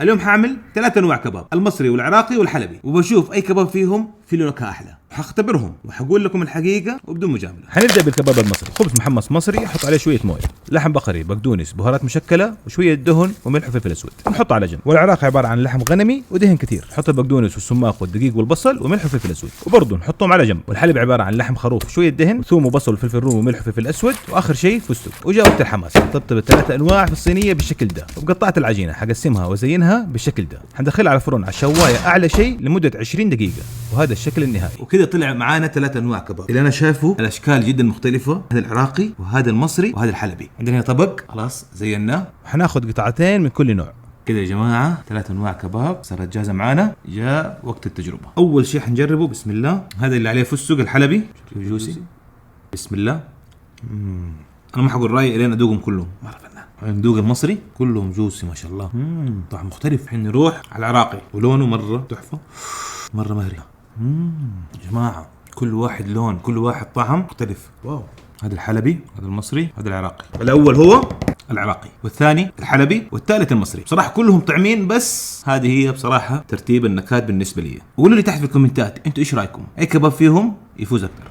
اليوم حاعمل 3 انواع كباب، المصري والعراقي والحلبي، وبشوف اي كباب فيهم في له نكهه احلى، وحختبرهم وحقول لكم الحقيقه وبدون مجامله. حنبدا بالكباب المصري. خبز محمص مصري، احط عليه شويه مويه، لحم بقري، بقدونس، بهارات مشكله وشويه دهن وملح وفلفل اسود، نحطه على جنب. والعراقي عباره عن لحم غنمي ودهن كثير، نحط البقدونس والسماق والدقيق والبصل وملح وفلفل اسود وبرضه نحطهم على جنب. والحلبي عباره عن لحم خروف، شويه دهن، ثوم وبصل وفلفل رومي وملح وفلفل اسود، واخر شيء فستق. وجاء وقت الحماس، طبطب ال3 انواع في الصينيه بالشكل ده، وقطعت العجينه حقسمها وزينها بالشكل ده. حندخلها على الفرن على الشوايه اعلى شيء لمده 20 دقيقه، وهذا الشكل النهائي. وكذا طلع معانا 3 انواع كباب اللي انا شايفه الاشكال جدا مختلفه، هذا العراقي وهذا المصري وهذا الحلبي. عندنا هنا طبق خلاص زيناه، وحناخذ قطعتين من كل نوع. كده يا جماعه 3 انواع كباب صارت جاهزه معانا. جاء وقت التجربه. اول شيء حنجربه بسم الله، هذا اللي عليه فستق الحلبي جوسي. بسم الله. انا ما حقول رايي الين ادوقهم كلهم، ما اعرف انا. ندوق المصري كلهم جوسي ما شاء الله، طعم مختلف. الحين نروح على العراقي ولونه مره تحفه، مره مهري. يا جماعه كل واحد لون، كل واحد طعم مختلف. واو. هذا الحلبي، هذا المصري، هذا العراقي. الاول هو العراقي، والثاني الحلبي، والثالث المصري. بصراحه كلهم طعمين، بس هذه هي بصراحه ترتيب النكهات بالنسبه لي. وقولوا لي تحت في الكومنتات انتوا ايش رايكم، اي كباب فيهم يفوز اكثر.